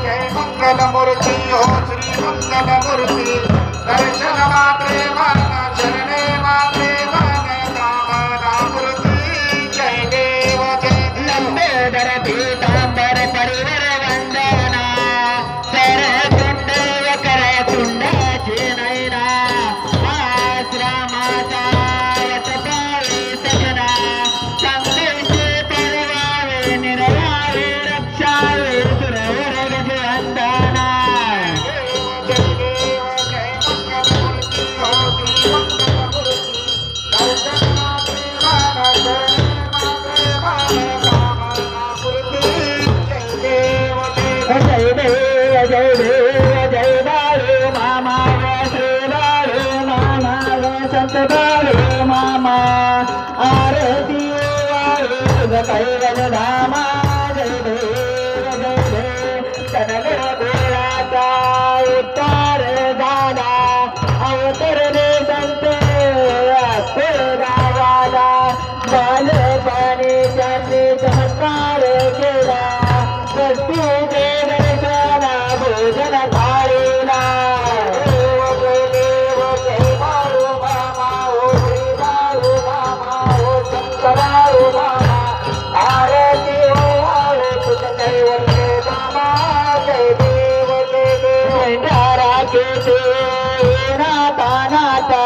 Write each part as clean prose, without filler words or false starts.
मंगलमूर्ती हो श्री मंगलमूर्ती दर्शन मात्रे मन चरणे मात्रे मन कामना मूर्ती जय देव जय लंबोदर पीतांबर परिवर वंदना सर कुंड कर कुंडाचे नयना आश्रमाचा वटपाळी सजना संदेशे परवावे निर्वावे रक्षावे सुरवर गजवंदना जय देव जय देव जय बाळू मामा श्री बाळू मामा संत बाळू मामा आरती वाळू तुझ कैवल धामा जय देव जय देव कनगड गोळाचा उतार झाला अवतर दे संत गावाला बालपणी त्यांनी चमत्कार केला वस्तूचे दर्शन भोजन थाळीला देव जय बाळू मामा हो श्री बाळू मामा हो संत बाळू मामा आरती हो तुझ कैवल्य मामा जय देव जय देव भंडारा केते नाता नाता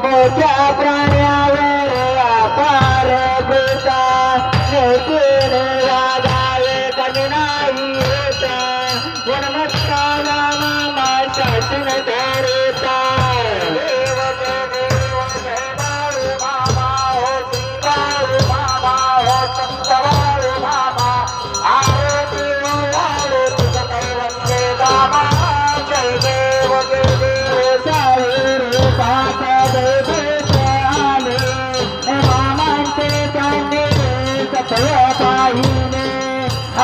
मोठ्या प्राण्यावर अपार कृपा नेतीने वागावे कमी नाही होता वनमत्ताला मामा शासन धरता देव जय देव जय बाळू मामा हो श्री बाळू मामा हो संत बाळू मामा आरती हो तुझ कैवल्य मामा जय देव जय देव साई रूपात देवते आले मामांचे त्यांनी सतय पाहिले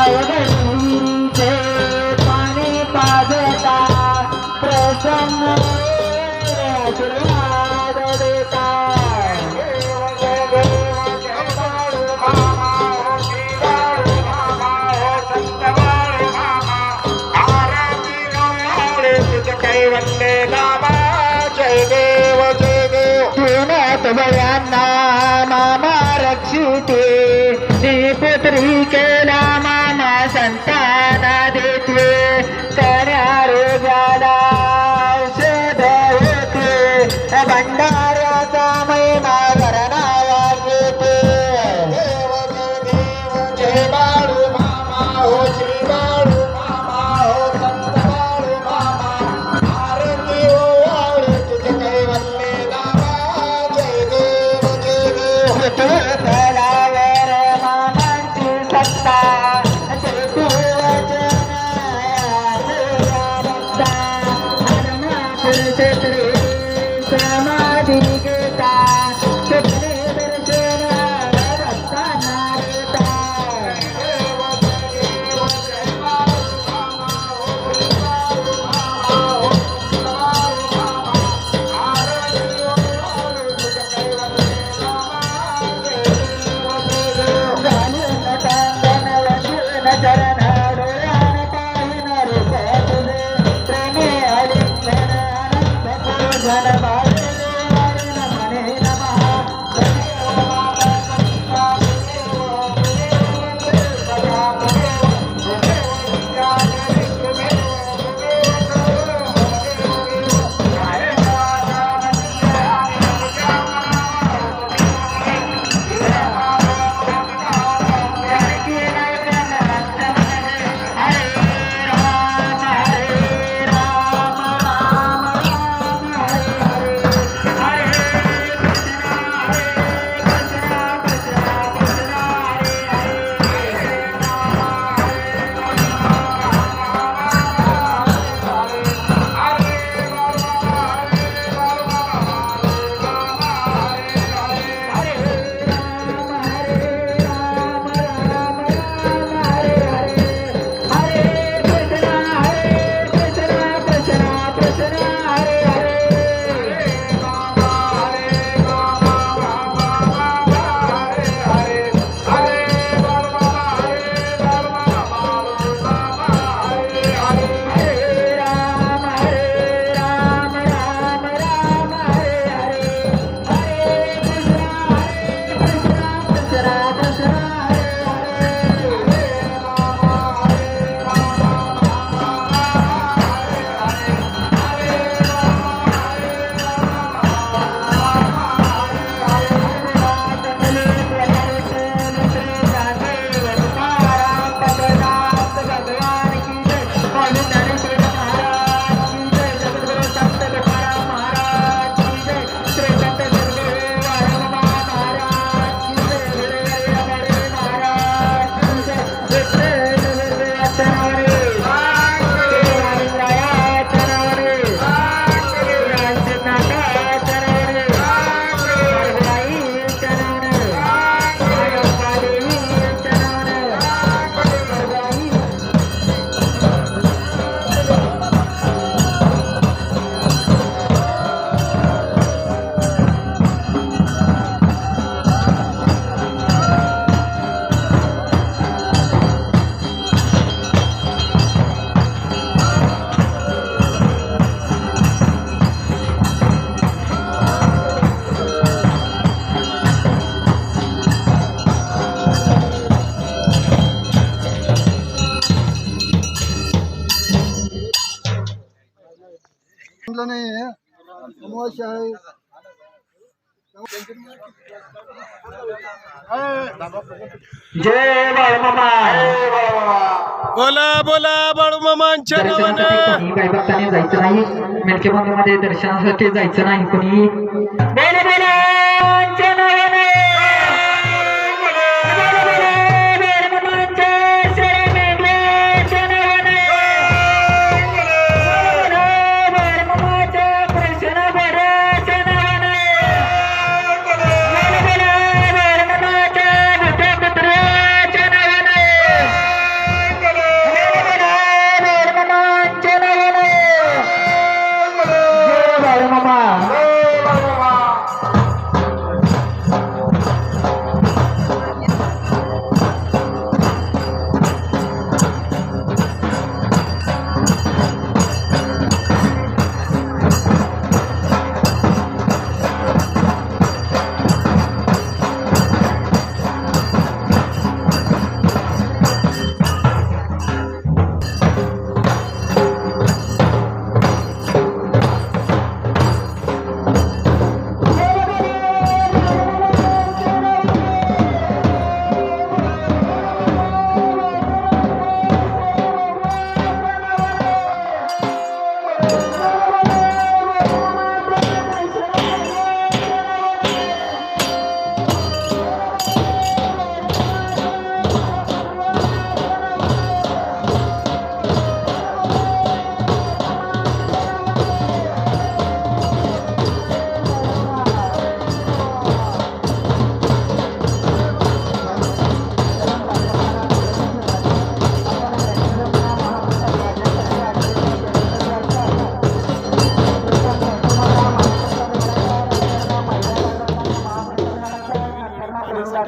अवघडीचे पाणी पाजता प्रसन्न आशीर्वाद देता देव जय देव जय बाळू मामा हो श्री बाळू मामा हो संत बाळू मामा आरती हो तुझ कैवल्य मामा जय देव जय देव पुण्यात बयांना मामा रक्षिते पुत्री केला मामा संताना देते कण्या रोगाला औषध होते भंडाऱ्याचा महिमा करणाया घेते देव जय देव जय बाळू मामा हो श्री बाळू मामा हो संत बाळू मामा आरती हो तुझ कैवल्य नामा जय देव जय देव तलावर मामांची सत्ता समाधी घेता सुखने दर्शन भक्तांना देता देव जय देव जय बाळू मामा हो श्री बाळू मामा हो संत बाळू मामा आरती हो तुझ कैवल्य नामा जय देव झालं नाही अमावस्या आहे. जय बाळूमामा. बोला बोला बाळूमामांच्या नावानं. दर्शनासाठी कोणी काही भक्तांनी जायचं नाही. मेलके मंदिरामध्ये दर्शनासाठी जायचं नाही कोणी. बोला बाळूमामांच्या नावानं. बोला बाळूमामांच्या श्रीमेंढ्याच्या नावानं. बोला बाळूमामाच्या कृष्ण भराच्या नावानं. बोला बाळूमामाच्या मोठ्या पुत्राच्या नावानं.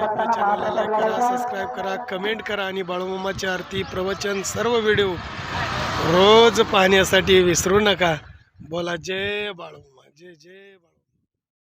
आपल्या चॅनलला लाईक करा, सबस्क्राईब करा, कमेंट करा आणि बाळूमामाची आरती प्रवचन सर्व व्हिडिओ रोज पाहण्यासाठी विसरू नका. बोला जय बाळूमामा, जय जय बाळूमामा.